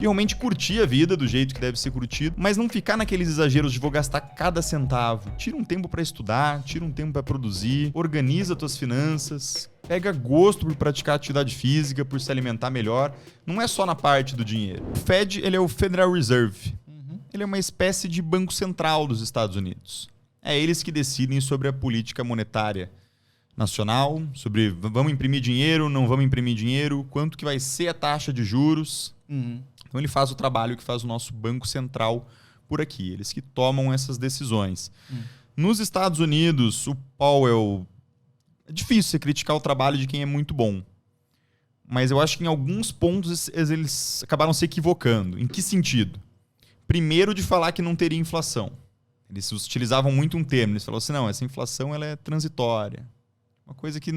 E realmente curtir a vida do jeito que deve ser curtido, mas não ficar naqueles exageros de vou gastar cada centavo. Tira um tempo pra estudar, tira um tempo pra produzir, organiza tuas finanças, pega gosto por praticar atividade física, por se alimentar melhor. Não é só na parte do dinheiro. O Fed, ele é o Federal Reserve. Ele é uma espécie de banco central dos Estados Unidos. É eles que decidem sobre a política monetária nacional, sobre vamos imprimir dinheiro, não vamos imprimir dinheiro, quanto que vai ser a taxa de juros. Então ele faz o trabalho que faz o nosso Banco Central por aqui. Eles que tomam essas decisões. Nos Estados Unidos, o Powell... É difícil você criticar o trabalho de quem é muito bom. Mas eu acho que em alguns pontos eles acabaram se equivocando. Em que sentido? Primeiro, de falar que não teria inflação. Eles utilizavam muito um termo. Eles falavam assim, não, essa inflação ela é transitória. Uma coisa que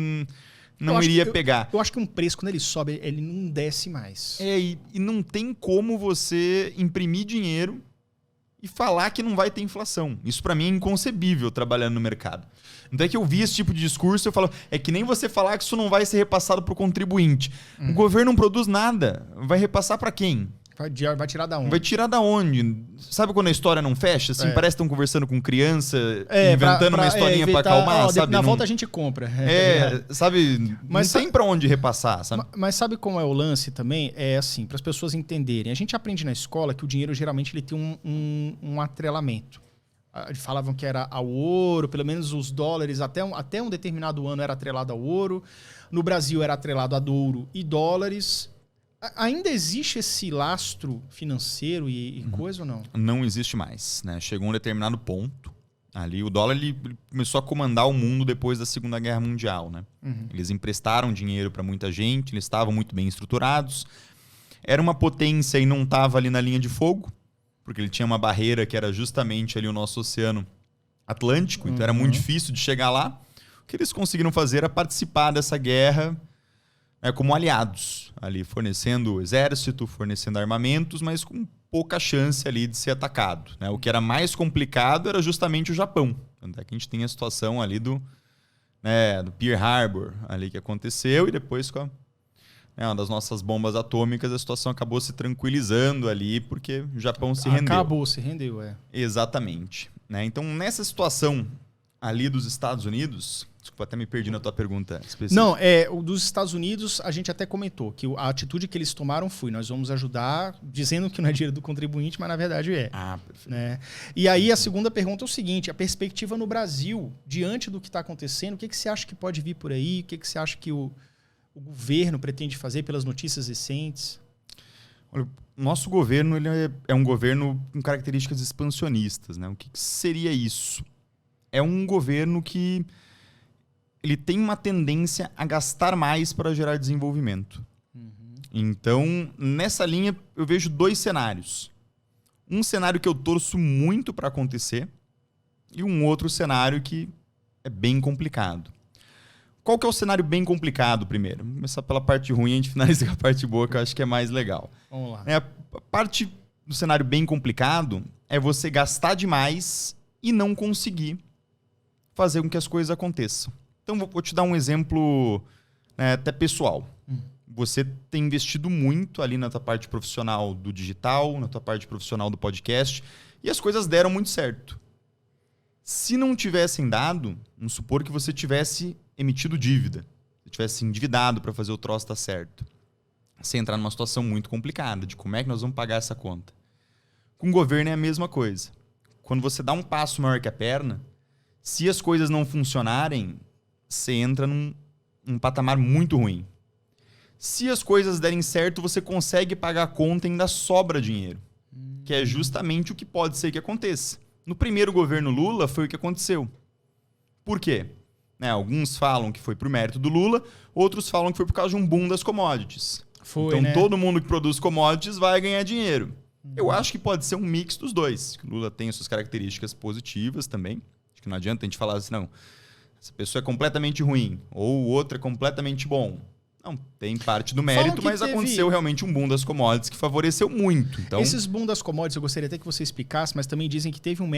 não iria pegar. Eu acho que um preço, quando ele sobe, ele não desce mais. E não tem como você imprimir dinheiro e falar que não vai ter inflação. Isso para mim é inconcebível trabalhando no mercado. Então é que eu vi esse tipo de discurso e eu falo, é que nem você falar que isso não vai ser repassado para o contribuinte. O governo não produz nada. Vai repassar para quem? Vai tirar da onde? Vai tirar da onde? Sabe quando a história não fecha? Assim, parece que estão conversando com criança, inventando uma historinha pra acalmar, sabe? Na volta a gente compra. Sabe? Mas não tem pra onde repassar, sabe? Mas sabe como é o lance também? É assim, para as pessoas entenderem. A gente aprende na escola que o dinheiro geralmente ele tem um atrelamento. Falavam que era ao ouro, pelo menos os dólares, até um determinado ano era atrelado ao ouro. No Brasil era atrelado a ouro e dólares. Ainda existe esse lastro financeiro e coisa ou não? Não existe mais, né? Chegou um determinado ponto. Ali o dólar ele começou a comandar o mundo depois da Segunda Guerra Mundial, né? Eles emprestaram dinheiro para muita gente, eles estavam muito bem estruturados. Era uma potência e não estava ali na linha de fogo, porque ele tinha uma barreira que era justamente ali o nosso Oceano Atlântico, então era muito difícil de chegar lá. O que eles conseguiram fazer era participar dessa guerra como aliados, ali fornecendo exército, fornecendo armamentos, mas com pouca chance ali de ser atacado, né? O que era mais complicado era justamente o Japão. Tanto é que a gente tem a situação ali do Pearl Harbor ali que aconteceu e depois com uma das nossas bombas atômicas a situação acabou se tranquilizando ali porque o Japão se rendeu. Se rendeu. Exatamente. Né? Então nessa situação ali dos Estados Unidos... Desculpa, até me perdi na tua pergunta específica. Não, o dos Estados Unidos, a gente até comentou que a atitude que eles tomaram foi, nós vamos ajudar, dizendo que não é dinheiro do contribuinte, mas na verdade é. Perfeito. Né? E aí a segunda pergunta é o seguinte, a perspectiva no Brasil, diante do que está acontecendo, o que você acha que pode vir por aí? O que você acha que o governo pretende fazer pelas notícias recentes? Olha, o nosso governo ele é um governo com características expansionistas. Né? O que seria isso? É um governo que... ele tem uma tendência a gastar mais para gerar desenvolvimento. Então, nessa linha, eu vejo dois cenários. Um cenário que eu torço muito para acontecer e um outro cenário que é bem complicado. Qual que é o cenário bem complicado primeiro? Vamos começar pela parte ruim e a gente finaliza com a parte boa, que eu acho que é mais legal. Vamos lá. A parte do cenário bem complicado é você gastar demais e não conseguir fazer com que as coisas aconteçam. Então, vou te dar um exemplo até pessoal. Você tem investido muito ali na tua parte profissional do digital, na tua parte profissional do podcast, e as coisas deram muito certo. Se não tivessem dado, vamos supor que você tivesse emitido dívida, você tivesse endividado para fazer o troço dar certo. Você entrar numa situação muito complicada de como é que nós vamos pagar essa conta. Com o governo é a mesma coisa. Quando você dá um passo maior que a perna, se as coisas não funcionarem, você entra num patamar muito ruim. Se as coisas derem certo, você consegue pagar a conta e ainda sobra dinheiro. Que é justamente o que pode ser que aconteça. No primeiro governo Lula foi o que aconteceu. Por quê? Alguns falam que foi por mérito do Lula, outros falam que foi por causa de um boom das commodities. Então todo mundo que produz commodities vai ganhar dinheiro. Eu acho que pode ser um mix dos dois. O Lula tem suas características positivas também. Acho que não adianta a gente falar assim, não, essa pessoa é completamente ruim, ou o outro é completamente bom. Não, tem parte do mérito, mas aconteceu realmente um boom das commodities que favoreceu muito. Então... Esses boom das commodities, eu gostaria até que você explicasse, mas também dizem que teve um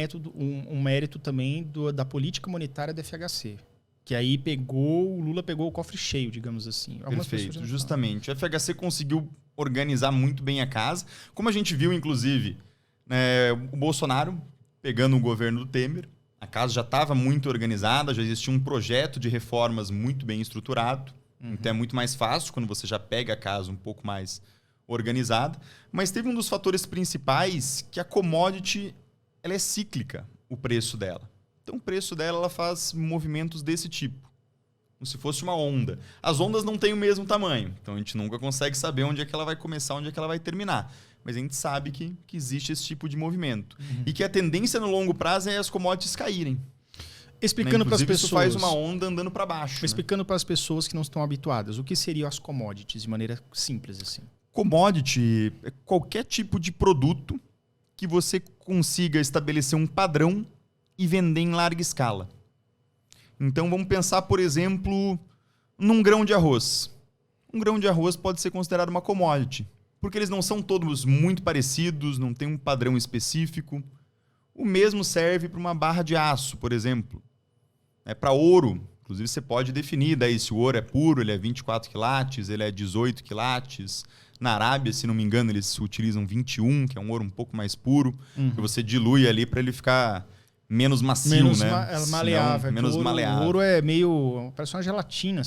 mérito também da política monetária da FHC. Que aí o Lula pegou o cofre cheio, digamos assim. Perfeito, justamente. A FHC conseguiu organizar muito bem a casa. Como a gente viu, inclusive, né, o Bolsonaro pegando o governo do Temer, a casa já estava muito organizada, já existia um projeto de reformas muito bem estruturado. Então é muito mais fácil quando você já pega a casa um pouco mais organizada. Mas teve um dos fatores principais que a commodity ela é cíclica, o preço dela. Então o preço dela ela faz movimentos desse tipo, como se fosse uma onda. As ondas não têm o mesmo tamanho, então a gente nunca consegue saber onde é que ela vai começar, onde é que ela vai terminar. Mas a gente sabe que existe esse tipo de movimento. E que a tendência no longo prazo é as commodities caírem. Explicando para as pessoas. Isso faz uma onda andando para baixo. Explicando para as pessoas que não estão habituadas, o que seriam as commodities de maneira simples assim? Commodity é qualquer tipo de produto que você consiga estabelecer um padrão e vender em larga escala. Então vamos pensar, por exemplo, num grão de arroz. Um grão de arroz pode ser considerado uma commodity, porque eles não são todos muito parecidos, não tem um padrão específico. O mesmo serve para uma barra de aço, por exemplo. Para ouro, inclusive você pode definir daí se o ouro é puro, ele é 24 quilates, ele é 18 quilates. Na Arábia, se não me engano, eles utilizam 21, que é um ouro um pouco mais puro, que você dilui ali para ele ficar menos macio, né? Maleável. Menos maleável. O ouro é meio... parece uma gelatina.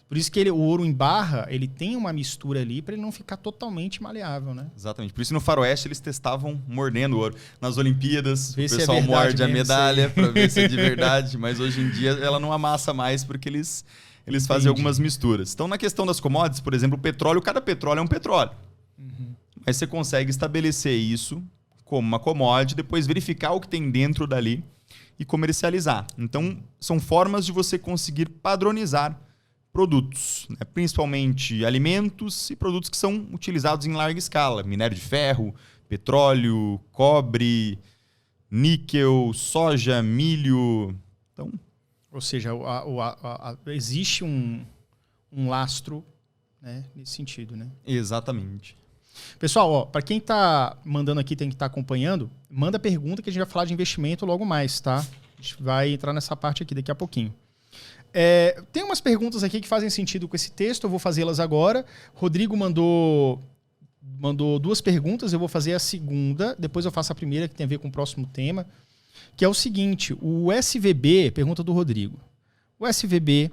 Por isso que o ouro em barra, ele tem uma mistura ali para ele não ficar totalmente maleável, né? Exatamente. Por isso no faroeste eles testavam mordendo o ouro. Nas Olimpíadas, o pessoal morde a mesmo, medalha para ver se é de verdade, mas hoje em dia ela não amassa mais porque eles fazem algumas misturas. Então, na questão das commodities, por exemplo, o petróleo, cada petróleo é um petróleo. Mas você consegue estabelecer isso como uma commodity, depois verificar o que tem dentro dali e comercializar. Então, são formas de você conseguir padronizar produtos, né? Principalmente alimentos e produtos que são utilizados em larga escala. Minério de ferro, petróleo, cobre, níquel, soja, milho. Então, ou seja, existe um lastro, né, nesse sentido, né? Exatamente. Pessoal, para quem está mandando aqui, tem que estar acompanhando, manda pergunta que a gente vai falar de investimento logo mais, tá? A gente vai entrar nessa parte aqui daqui a pouquinho. Tem umas perguntas aqui que fazem sentido com esse texto, eu vou fazê-las agora. Rodrigo mandou 2 perguntas, eu vou fazer a segunda, depois eu faço a primeira, que tem a ver com o próximo tema, que é o seguinte: o SVB, pergunta do Rodrigo, o SVB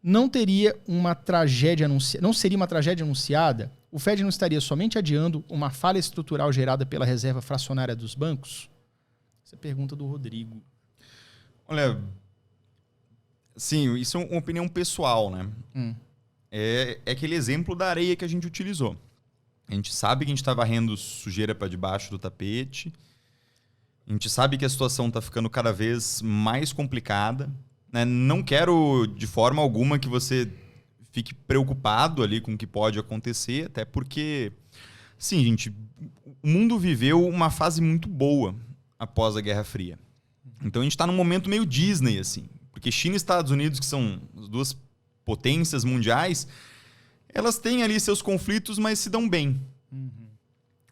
não teria uma tragédia não seria uma tragédia anunciada? O Fed não estaria somente adiando uma falha estrutural gerada pela reserva fracionária dos bancos? Essa é a pergunta do Rodrigo. Olha, sim, isso é uma opinião pessoal, né? É aquele exemplo da areia que a gente utilizou. A gente sabe que a gente está varrendo sujeira para debaixo do tapete. A gente sabe que a situação está ficando cada vez mais complicada, né? Não quero, de forma alguma, que você fique preocupado ali com o que pode acontecer, até porque, sim, gente, o mundo viveu uma fase muito boa após a Guerra Fria. Então a gente está num momento meio Disney, assim. Porque China e Estados Unidos, que são as duas potências mundiais, elas têm ali seus conflitos, mas se dão bem.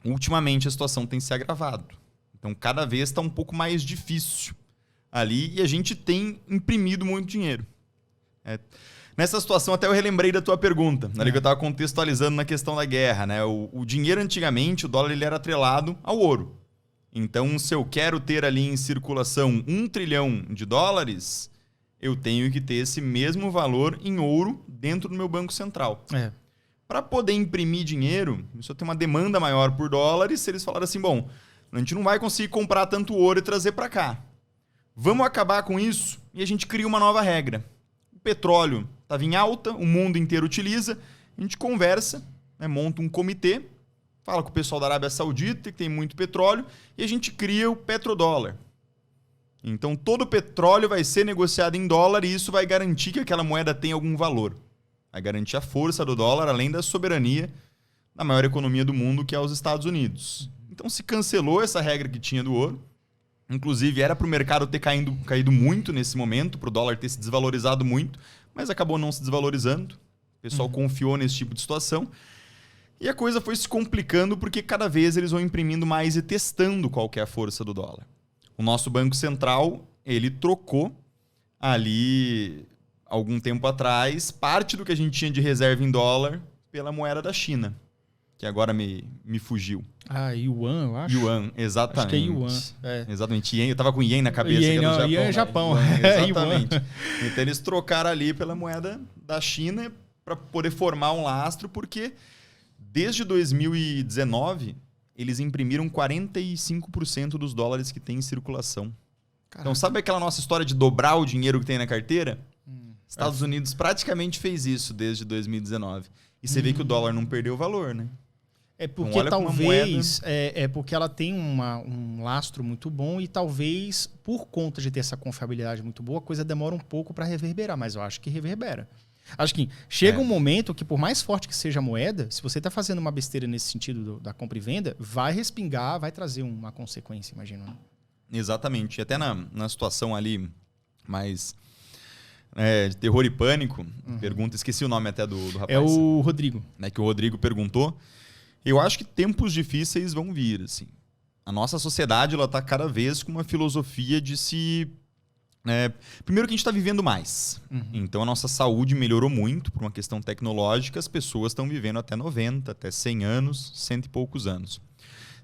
Ultimamente a situação tem se agravado. Então cada vez está um pouco mais difícil ali e a gente tem imprimido muito dinheiro. Nessa situação até eu relembrei da tua pergunta, ali que eu estava contextualizando na questão da guerra, né? O dinheiro antigamente, o dólar ele era atrelado ao ouro. Então se eu quero ter ali em circulação $1 trilhão, eu tenho que ter esse mesmo valor em ouro dentro do meu banco central. Para poder imprimir dinheiro, isso tem uma demanda maior por dólares. Se eles falaram assim, bom, a gente não vai conseguir comprar tanto ouro e trazer para cá. Vamos acabar com isso e a gente cria uma nova regra. O petróleo estava em alta, o mundo inteiro utiliza, a gente conversa, né, monta um comitê, fala com o pessoal da Arábia Saudita, que tem muito petróleo, e a gente cria o petrodólar. Então, todo o petróleo vai ser negociado em dólar e isso vai garantir que aquela moeda tenha algum valor. Vai garantir a força do dólar, além da soberania da maior economia do mundo, que é os Estados Unidos. Então, se cancelou essa regra que tinha do ouro. Inclusive, era para o mercado ter caído muito nesse momento, para o dólar ter se desvalorizado muito, mas acabou não se desvalorizando. O pessoal confiou nesse tipo de situação. E a coisa foi se complicando porque cada vez eles vão imprimindo mais e testando qual que é a força do dólar. O nosso Banco Central, ele trocou ali, algum tempo atrás, parte do que a gente tinha de reserva em dólar pela moeda da China. que agora me fugiu. Yuan, eu acho. Yuan, exatamente. Acho que é Yuan. Exatamente. Yen, eu tava com Yen na cabeça. Yen, que não, Japão, Yen é né? Japão. Yuan, exatamente. Então eles trocaram ali pela moeda da China para poder formar um lastro, porque desde 2019 eles imprimiram 45% dos dólares que tem em circulação. Caraca. Então sabe aquela nossa história de dobrar o dinheiro que tem na carteira? Estados Unidos praticamente fez isso desde 2019. E você vê que o dólar não perdeu valor, né? É porque então, talvez é porque ela tem um lastro muito bom e talvez por conta de ter essa confiabilidade muito boa, a coisa demora um pouco para reverberar, mas eu acho que reverbera. Acho que chega um momento que, por mais forte que seja a moeda, se você está fazendo uma besteira nesse sentido da compra e venda, vai respingar, vai trazer uma consequência, imagino. Né? Exatamente. E até na situação ali mais de terror e pânico, pergunta, esqueci o nome até do rapaz. É o Rodrigo. Né, que o Rodrigo perguntou. Eu acho que tempos difíceis vão vir. Assim. A nossa sociedade está cada vez com uma filosofia de se... primeiro que a gente está vivendo mais. Então a nossa saúde melhorou muito por uma questão tecnológica. As pessoas estão vivendo até 90, até 100 anos, 100 e poucos anos.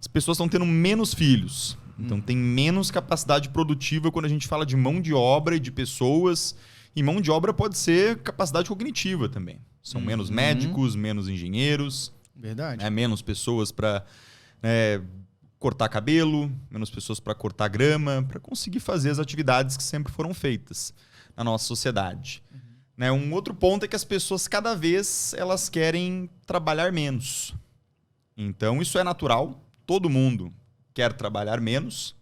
As pessoas estão tendo menos filhos. Então tem menos capacidade produtiva quando a gente fala de mão de obra e de pessoas. E mão de obra pode ser capacidade cognitiva também. São menos médicos, menos engenheiros. Verdade. Menos pessoas para cortar cabelo, menos pessoas para cortar grama, para conseguir fazer as atividades que sempre foram feitas na nossa sociedade. Um outro ponto é que as pessoas cada vez elas querem trabalhar menos. Então isso é natural, todo mundo quer trabalhar menos,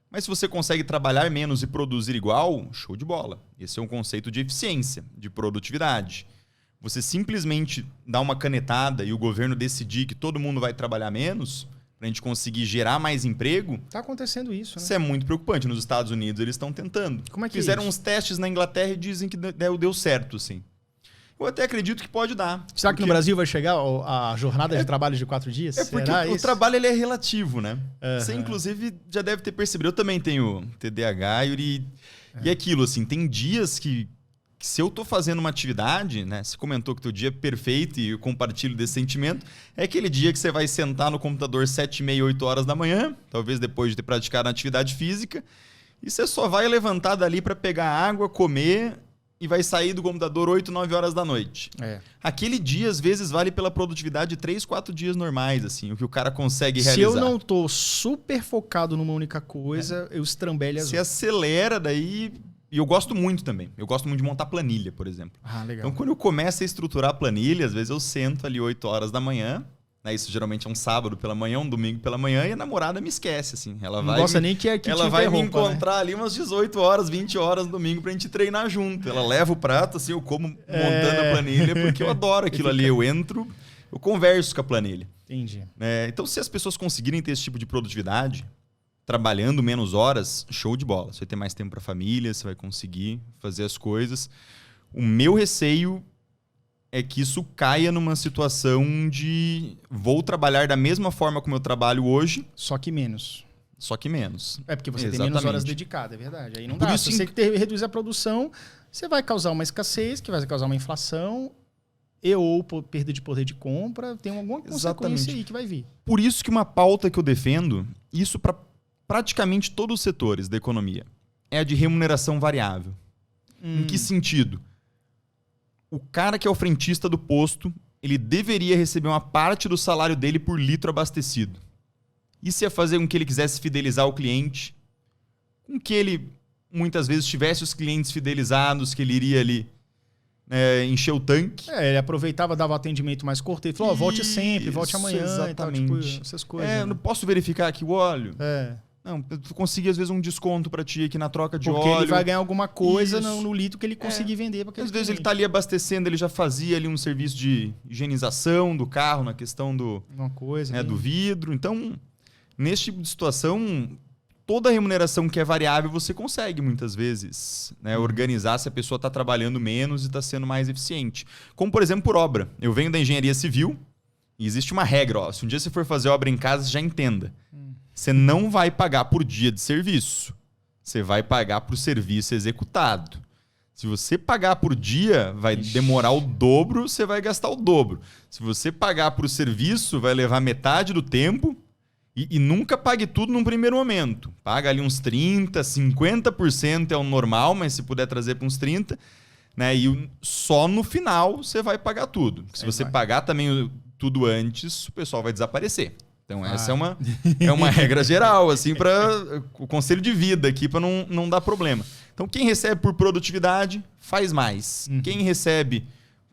mas se você consegue trabalhar menos e produzir igual, show de bola. Esse é um conceito de eficiência, de produtividade. Você simplesmente dar uma canetada e o governo decidir que todo mundo vai trabalhar menos para a gente conseguir gerar mais emprego... Está acontecendo isso, né? Isso é muito preocupante. Nos Estados Unidos eles estão tentando. Como é que Fizeram é uns testes na Inglaterra e dizem que deu certo, assim. Eu até acredito que pode dar. Será que no Brasil vai chegar a jornada de trabalho de 4 dias? Porque o trabalho ele é relativo, né? Você, inclusive, já deve ter percebido. Eu também tenho TDAH e aquilo, assim, tem dias que se eu tô fazendo uma atividade, né? Você comentou que teu dia é perfeito e eu compartilho desse sentimento. É aquele dia que você vai sentar no computador 7h30, 8 horas da manhã, talvez depois de ter praticado a atividade física, e você só vai levantar dali para pegar água, comer e vai sair do computador 8, 9 horas da noite. Aquele dia, às vezes, vale pela produtividade de 3, 4 dias normais, assim, o que o cara consegue realizar. Se eu não tô super focado numa única coisa, eu estrambelho as outras. Você acelera daí... E eu gosto muito também. Eu gosto muito de montar planilha, por exemplo. Legal. Então, quando eu começo a estruturar a planilha, às vezes eu sento ali 8 horas da manhã, né? Isso geralmente é um sábado pela manhã, um domingo pela manhã, e a namorada me esquece, assim. Ela não gosta nem que ela vai me encontrar ali umas 18 horas, 20 horas no domingo pra gente treinar junto. Ela leva o prato, assim, eu como montando a planilha, porque eu adoro aquilo ali. Eu entro, eu converso com a planilha. Entendi. Então, se as pessoas conseguirem ter esse tipo de produtividade... trabalhando menos horas, show de bola. Você vai ter mais tempo para a família, você vai conseguir fazer as coisas. O meu receio é que isso caia numa situação de vou trabalhar da mesma forma como eu trabalho hoje. Só que menos. Só que menos. É porque você tem menos horas dedicadas, é verdade. Aí não Por dá. Isso, se você reduzir a produção, você vai causar uma escassez, que vai causar uma inflação ou perda de poder de compra. Tem alguma consequência aí que vai vir. Por isso que uma pauta que eu defendo, isso para praticamente todos os setores da economia, é a de remuneração variável. Em que sentido? O cara que é o frentista do posto, ele deveria receber uma parte do salário dele por litro abastecido. Isso ia fazer com que ele quisesse fidelizar o cliente, com que ele, muitas vezes, tivesse os clientes fidelizados, que ele iria ali encher o tanque. Ele aproveitava, dava atendimento mais curto e falou, volte sempre, volte amanhã. Exatamente. E tal, tipo, essas coisas. Eu não posso verificar aqui o óleo. Não, eu consegui às vezes um desconto para ti aqui na troca de óleo. Porque ele vai ganhar alguma coisa no litro que ele conseguir vender. Às vezes ele tá ali abastecendo, ele já fazia ali um serviço de higienização do carro, na questão do vidro. Então, nesse tipo de situação, toda a remuneração que é variável você consegue muitas vezes organizar se a pessoa está trabalhando menos e está sendo mais eficiente. Como, por exemplo, por obra. Eu venho da engenharia civil e existe uma regra. Se um dia você for fazer obra em casa, já entenda. Você não vai pagar por dia de serviço. Você vai pagar por serviço executado. Se você pagar por dia, vai demorar o dobro, você vai gastar o dobro. Se você pagar por serviço, vai levar metade do tempo e nunca pague tudo num primeiro momento. Paga ali uns 30%, 50% é o normal, mas se puder trazer para uns 30%, né? E só no final você vai pagar tudo. Se você pagar também tudo antes, o pessoal vai desaparecer. Então essa é uma regra geral, assim, para o conselho de vida aqui, para não dar problema. Então quem recebe por produtividade, faz mais. Quem recebe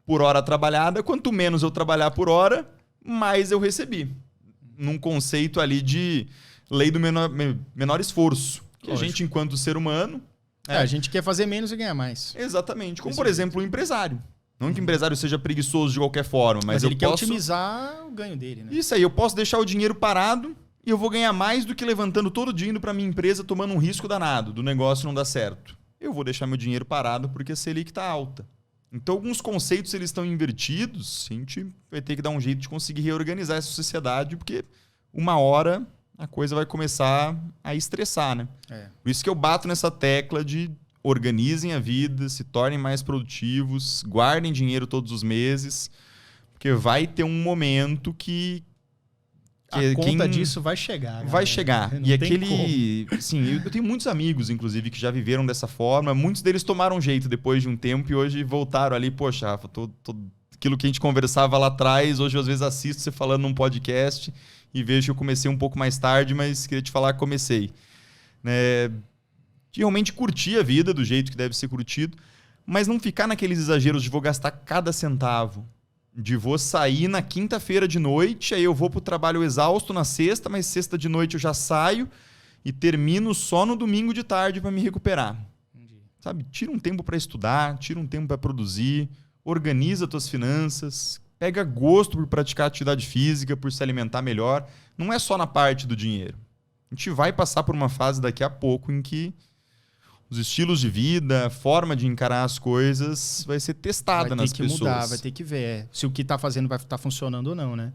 por hora trabalhada, quanto menos eu trabalhar por hora, mais eu recebi. Num conceito ali de lei do menor esforço. Que a gente, enquanto ser humano... a gente quer fazer menos e ganhar mais. Exatamente. Como, por exemplo, o empresário. Não que o empresário seja preguiçoso de qualquer forma, mas ele quer otimizar o ganho dele, né? Isso aí, eu posso deixar o dinheiro parado e eu vou ganhar mais do que levantando todo o dinheiro para minha empresa, tomando um risco danado do negócio não dar certo. Eu vou deixar meu dinheiro parado porque a Selic está alta. Então, alguns conceitos eles estão invertidos, a gente vai ter que dar um jeito de conseguir reorganizar essa sociedade, porque uma hora a coisa vai começar a estressar, né? Por isso que eu bato nessa tecla de organizem a vida, se tornem mais produtivos, guardem dinheiro todos os meses, porque vai ter um momento que a conta disso vai chegar. Vai chegar. E aquele... Sim, eu tenho muitos amigos, inclusive, que já viveram dessa forma. Muitos deles tomaram jeito depois de um tempo e hoje voltaram ali. Poxa, Rafa, aquilo que a gente conversava lá atrás, hoje eu às vezes assisto você falando num podcast e vejo que eu comecei um pouco mais tarde, mas queria te falar que comecei. Realmente curtir a vida do jeito que deve ser curtido, mas não ficar naqueles exageros de vou gastar cada centavo. De vou sair na quinta-feira de noite, aí eu vou pro trabalho exausto na sexta, mas sexta de noite eu já saio e termino só no domingo de tarde para me recuperar. Sabe? Tira um tempo para estudar, tira um tempo para produzir, organiza tuas finanças, pega gosto por praticar atividade física, por se alimentar melhor. Não é só na parte do dinheiro. A gente vai passar por uma fase daqui a pouco em que os estilos de vida, a forma de encarar as coisas vai ser testada nas pessoas. Vai ter que mudar, vai ter que ver se o que está fazendo vai estar funcionando ou não, né?